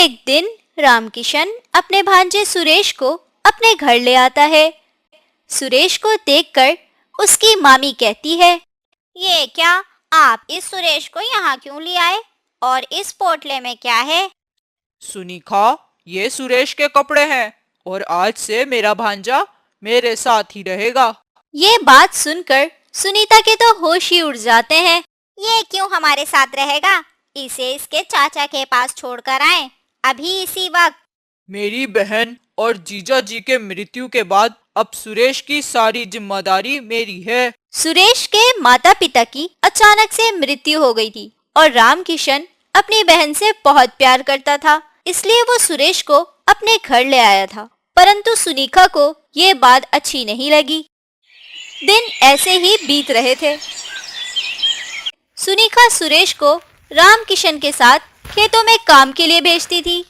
एक दिन रामकिशन अपने भांजे सुरेश को अपने घर ले आता है। सुरेश को देखकर उसकी मामी कहती है, ये क्या, आप इस सुरेश को यहाँ क्यों ले आए? और इस पोटले में क्या है? सुनीखा, ये सुरेश के कपड़े हैं और आज से मेरा भांजा मेरे साथ ही रहेगा। ये बात सुनकर सुनीता के तो होश ही उड़ जाते हैं। ये क्यों हमारे साथ रहेगा? इसे इसके चाचा के पास छोड़कर आए, अभी इसी वक्त। मेरी बहन और जीजा जी के मृत्यु के बाद अब सुरेश की सारी जिम्मेदारी मेरी है। सुरेश के माता पिता की अचानक से मृत्यु हो गई थी और रामकिशन अपनी बहन से बहुत प्यार करता था, इसलिए वो सुरेश को अपने घर ले आया था। परंतु सुनीखा को ये बात अच्छी नहीं लगी। दिन ऐसे ही बीत रहे थे। सुनीखा सुरेश को रामकिशन के साथ खेतों में काम के लिए भेजती थी।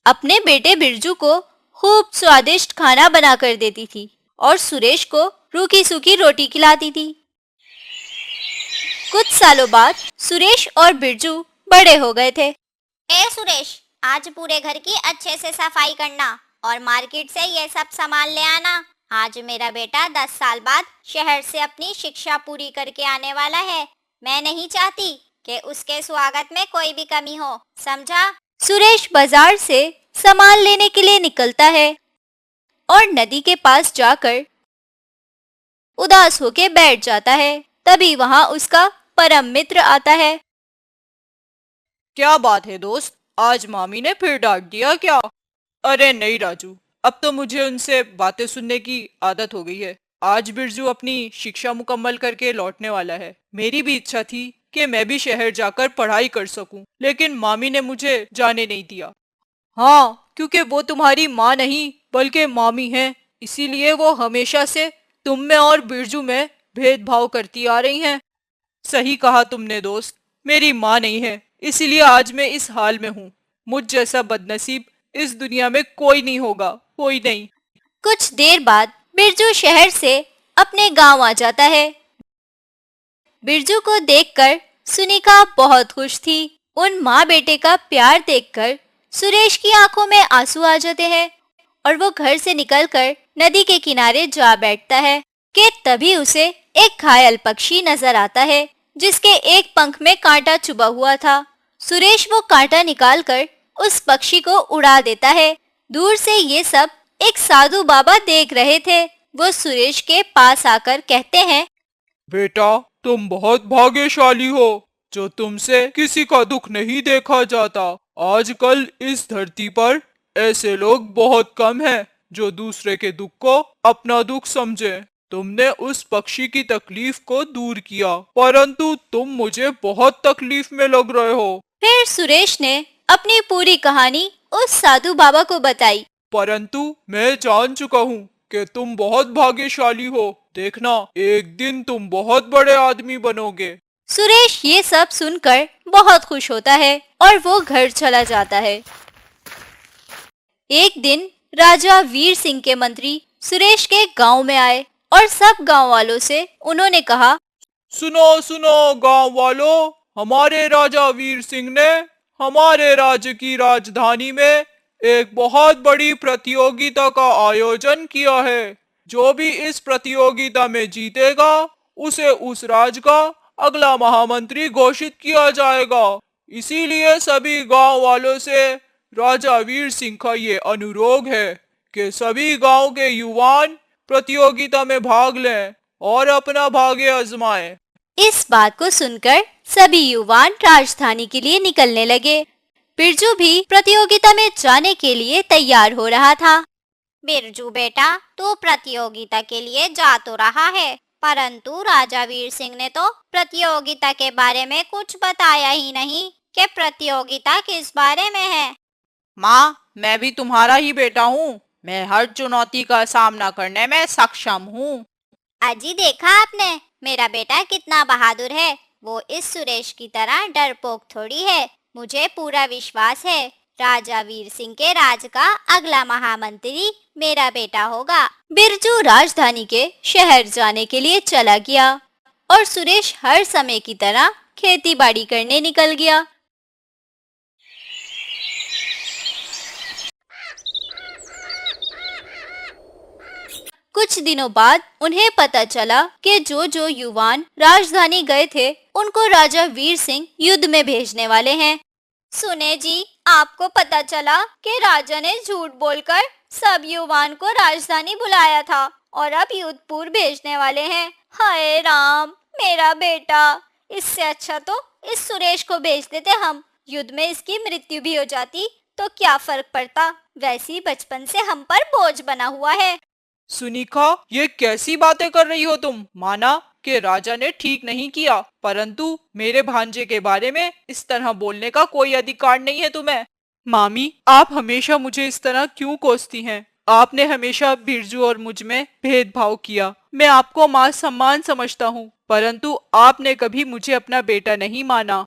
अपने बेटे बिरजू को खूब स्वादिष्ट खाना बना कर देती थी और सुरेश को रूखी सूखी रोटी खिलाती थी। कुछ सालों बाद सुरेश और बिरजू बड़े हो गए थे। ए सुरेश, आज पूरे घर की अच्छे से सफाई करना और मार्केट से ये सब सामान ले आना। आज मेरा बेटा 10 साल बाद शहर से अपनी शिक्षा पूरी करके आने वाला है। मैं नहीं चाहती कि उसके स्वागत में कोई भी कमी हो, समझा? सुरेश बाजार से सामान लेने के लिए निकलता है और नदी के पास जाकर उदास होके बैठ जाता है। तभी वहां उसका परम मित्र आता है। क्या बात है दोस्त, आज मामी ने फिर डांट दिया क्या? अरे नहीं राजू, अब तो मुझे उनसे बातें सुनने की आदत हो गई है। आज बिरजू अपनी शिक्षा मुकम्मल करके लौटने वाला है। मेरी भी इच्छा थी कि मैं भी शहर जाकर पढ़ाई कर सकूं, लेकिन मामी ने मुझे जाने नहीं दिया। हाँ, क्योंकि वो तुम्हारी माँ नहीं बल्कि मामी हैं, इसीलिए वो हमेशा से तुम में और बिरजू में भेदभाव करती आ रही हैं। सही कहा तुमने दोस्त, मेरी माँ नहीं है, इसीलिए आज मैं इस हाल में हूँ। मुझ जैसा बदनसीब इस दुनिया में कोई नहीं होगा, कोई नहीं। कुछ देर बाद बिरजू शहर से अपने गांव आ जाता है। बिरजू को देखकर सुनीता बहुत खुश थी। उन माँ बेटे का प्यार देखकर सुरेश की आंखों में आंसू आ जाते हैं और वो घर से निकलकर नदी के किनारे जा बैठता है कि तभी उसे एक घायल पक्षी नजर आता है जिसके एक पंख में कांटा चुभा हुआ था। सुरेश वो कांटा निकालकर उस पक्षी को उड़ा देता है। दूर से ये सब एक साधु बाबा देख रहे थे। वो सुरेश के पास आकर कहते हैं, बेटा, तुम बहुत भाग्यशाली हो जो तुमसे किसी का दुख नहीं देखा जाता। आजकल इस धरती पर ऐसे लोग बहुत कम हैं जो दूसरे के दुख को अपना दुख समझे। तुमने उस पक्षी की तकलीफ को दूर किया, परंतु तुम मुझे बहुत तकलीफ में लग रहे हो। फिर सुरेश ने अपनी पूरी कहानी उस साधु बाबा को बताई। परंतु मैं जान चुका हूँ कि तुम बहुत भाग्यशाली हो। देखना, एक दिन तुम बहुत बड़े आदमी बनोगे। सुरेश ये सब सुनकर बहुत खुश होता है और वो घर चला जाता है। एक दिन राजा वीर सिंह के मंत्री सुरेश के गांव में आए और सब गांव वालों से उन्होंने कहा, सुनो सुनो गांव वालों, हमारे राजा वीर सिंह ने हमारे राज्य की राजधानी में एक बहुत बड़ी प्रतियोगिता का आयोजन किया है। जो भी इस प्रतियोगिता में जीतेगा उसे उस राज्य का अगला महामंत्री घोषित किया जाएगा। इसीलिए सभी गांव वालों से राजा वीर सिंह का ये अनुरोध है कि सभी गांव के युवान प्रतियोगिता में भाग लें और अपना भाग्य आजमाएं। इस बात को सुनकर सभी युवान राजधानी के लिए निकलने लगे। बिरजू भी प्रतियोगिता में जाने के लिए तैयार हो रहा था। बिरजू बेटा, तू प्रतियोगिता के लिए जा तो रहा है, परंतु राजा वीर सिंह ने तो प्रतियोगिता के बारे में कुछ बताया ही नहीं कि प्रतियोगिता किस बारे में है। माँ, मैं भी तुम्हारा ही बेटा हूँ। मैं हर चुनौती का सामना करने में सक्षम हूँ। अजी, देखा आपने, मेरा बेटा कितना बहादुर है। वो इस सुरेश की तरह डरपोक थोड़ी है। मुझे पूरा विश्वास है राजा वीर सिंह के राज का अगला महामंत्री मेरा बेटा होगा। बिरजू राजधानी के शहर जाने के लिए चला गया और सुरेश हर समय की तरह खेती बाड़ी करने निकल गया। कुछ दिनों बाद उन्हें पता चला कि जो युवान राजधानी गए थे उनको राजा वीर सिंह युद्ध में भेजने वाले हैं। सुने जी, आपको पता चला कि राजा ने झूठ बोलकर सब युवान को राजधानी बुलाया था और अब युद्धपुर भेजने वाले हैं। हाय राम, मेरा बेटा। इससे अच्छा तो इस सुरेश को भेज देते हम। युद्ध में इसकी मृत्यु भी हो जाती तो क्या फर्क पड़ता, वैसे ही बचपन से हम पर बोझ बना हुआ है। सुनीखा, ये कैसी बातें कर रही हो तुम? माना कि राजा ने ठीक नहीं किया, परंतु मेरे भांजे के बारे में इस तरह बोलने का कोई अधिकार नहीं है तुम्हें। मामी, आप हमेशा मुझे इस तरह क्यों कोसती हैं? आपने हमेशा बिरजू और मुझ में भेदभाव किया। मैं आपको मां सम्मान समझता हूँ, परंतु आपने कभी मुझे अपना बेटा नहीं माना।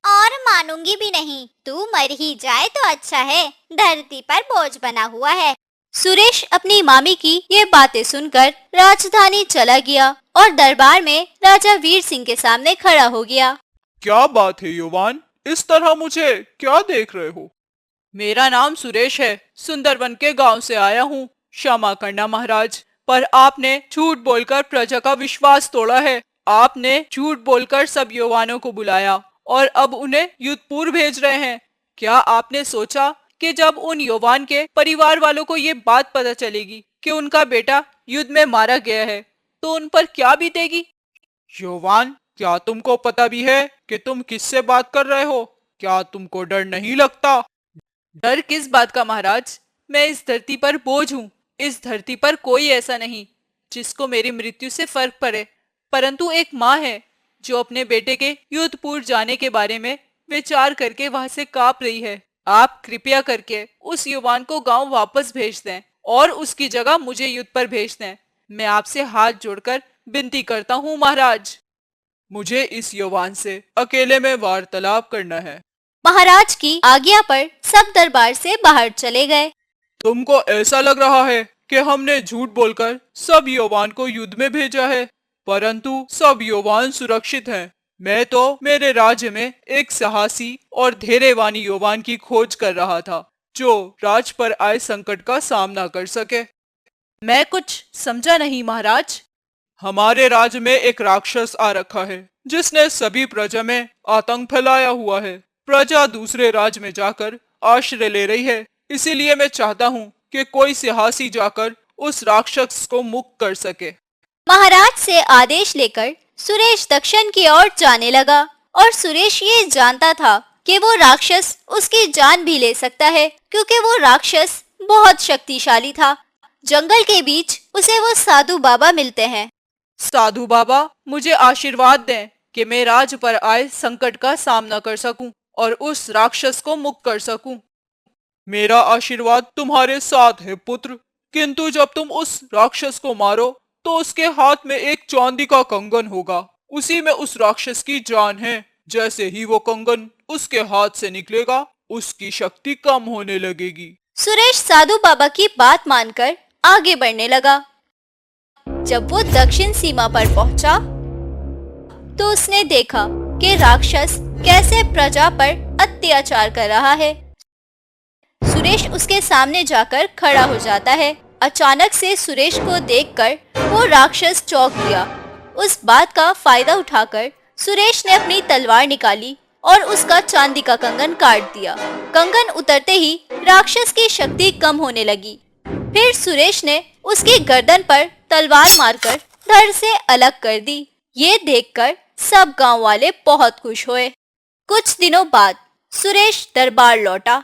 और मानूंगी भी नहीं। तू मर ही जाए तो अच्छा है, धरती पर बोझ बना हुआ है। सुरेश अपनी मामी की ये बातें सुनकर राजधानी चला गया और दरबार में राजा वीर सिंह के सामने खड़ा हो गया। क्या बात है युवान, इस तरह मुझे क्या देख रहे हो? मेरा नाम सुरेश है, सुंदरवन के गांव से आया हूँ। क्षमा करना महाराज, पर आपने झूठ बोलकर प्रजा का विश्वास तोड़ा है। आपने झूठ बोलकर सब युवानों को बुलाया और अब उन्हें युद्धपुर भेज रहे हैं। क्या आपने सोचा कि जब उन युवान के परिवार वालों को ये बात पता चलेगी कि उनका बेटा युद्ध में मारा गया है, तो उन पर क्या बीतेगी? युवान, क्या तुमको पता भी है कि तुम किससे बात कर रहे हो? क्या तुमको डर नहीं लगता? डर किस बात का महाराज? मैं इस धरती पर बोझ हूँ। इस धरती पर कोई ऐसा नहीं जिसको मेरी मृत्यु से फर्क पड़े, परंतु एक माँ है जो अपने बेटे के युद्धपुर जाने के बारे में विचार करके वहां से कांप रही है। आप कृपया करके उस युवान को गांव वापस भेज दें और उसकी जगह मुझे युद्ध पर भेज दें। मैं आपसे हाथ जोड़कर विनती करता हूँ महाराज। मुझे इस युवान से अकेले में वार्तालाप करना है। महाराज की आज्ञा पर सब दरबार से बाहर चले गए। तुमको ऐसा लग रहा है कि हमने झूठ बोलकर सब युवान को युद्ध में भेजा है, परंतु सब युवान सुरक्षित हैं। मैं तो मेरे राज्य में एक साहसी और धैर्यवान युवान की खोज कर रहा था जो राज पर आए संकट का सामना कर सके। मैं कुछ समझा नहीं महाराज। हमारे राज्य में एक राक्षस आ रखा है जिसने सभी प्रजा में आतंक फैलाया हुआ है। प्रजा दूसरे राज्य में जाकर आश्रय ले रही है, इसीलिए मैं चाहता हूँ कि कोई साहसी जाकर उस राक्षस को मुक्त कर सके। महाराज से आदेश लेकर सुरेश दक्षिण की ओर जाने लगा और सुरेश ये जानता था कि वो राक्षस उसकी जान भी ले सकता है, क्योंकि वो राक्षस बहुत शक्तिशाली था। जंगल के बीच उसे वो साधु बाबा मिलते हैं। साधु बाबा, मुझे आशीर्वाद दें कि मैं राज पर आए संकट का सामना कर सकूं और उस राक्षस को मुक्त कर सकूं। मेरा आशीर्वाद तुम्हारे साथ है पुत्र, किंतु जब तुम उस राक्षस को मारो तो उसके हाथ में एक चांदी का कंगन होगा। उसी में उस राक्षस की जान है। जैसे ही वो कंगन उसके हाथ से निकलेगा, उसकी शक्ति कम होने लगेगी। सुरेश साधु बाबा की बात मानकर आगे बढ़ने लगा। जब वो दक्षिण सीमा पर पहुंचा तो उसने देखा कि राक्षस कैसे प्रजा पर अत्याचार कर रहा है। सुरेश उसके सामने जाकर खड़ा हो जाता है। अचानक से सुरेश को देखकर वो राक्षस चौंक गया। उस बात का फायदा उठाकर सुरेश ने अपनी तलवार निकाली और उसका चांदी का कंगन काट दिया। कंगन उतरते ही राक्षस की शक्ति कम होने लगी। फिर सुरेश ने उसकी गर्दन पर तलवार मारकर धड़ से अलग कर दी। ये देखकर सब गांव वाले बहुत खुश हुए। कुछ दिनों बाद सुरेश दरबार लौटा।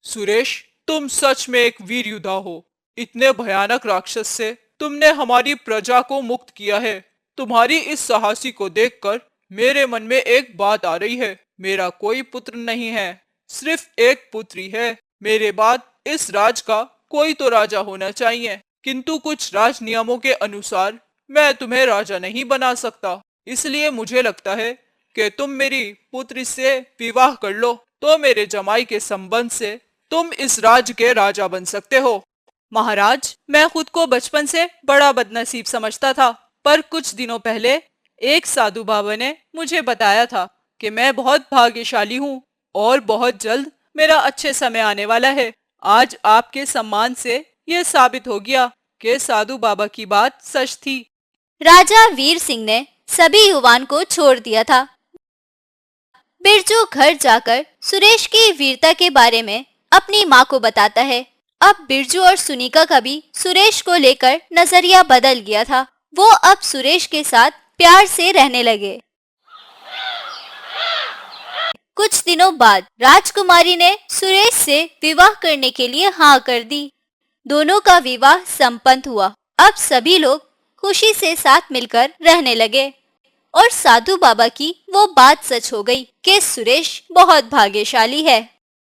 सुरेश, तुम सच में एक वीर योद्धा हो। इतने भयानक राक्षस से तुमने हमारी प्रजा को मुक्त किया है। तुम्हारी इस साहसी को देखकर मेरे मन में एक बात आ रही है। मेरा कोई पुत्र नहीं है, सिर्फ एक पुत्री है। मेरे बाद इस राज का कोई तो राजा होना चाहिए, किंतु कुछ राज नियमों के अनुसार मैं तुम्हें राजा नहीं बना सकता। इसलिए मुझे लगता है कि तुम मेरी पुत्री से विवाह कर लो, तो मेरे जमाई के संबंध से तुम इस राज्य के राजा बन सकते हो। महाराज, मैं खुद को बचपन से बड़ा बदनसीब समझता था, पर कुछ दिनों पहले एक साधु बाबा ने मुझे बताया था कि मैं बहुत भाग्यशाली हूँ और बहुत जल्द मेरा अच्छे समय आने वाला है। आज आपके सम्मान से यह साबित हो गया कि साधु बाबा की बात सच थी। राजा वीर सिंह ने सभी युवाओं को छोड़ दिया था। बिरजू घर जाकर सुरेश की वीरता के बारे में अपनी माँ को बताता है। अब बिरजू और सुनीता का भी सुरेश को लेकर नजरिया बदल गया था। वो अब सुरेश के साथ प्यार से रहने लगे। कुछ दिनों बाद राजकुमारी ने सुरेश से विवाह करने के लिए हाँ कर दी। दोनों का विवाह संपन्न हुआ। अब सभी लोग खुशी से साथ मिलकर रहने लगे और साधु बाबा की वो बात सच हो गई कि सुरेश बहुत भाग्यशाली है।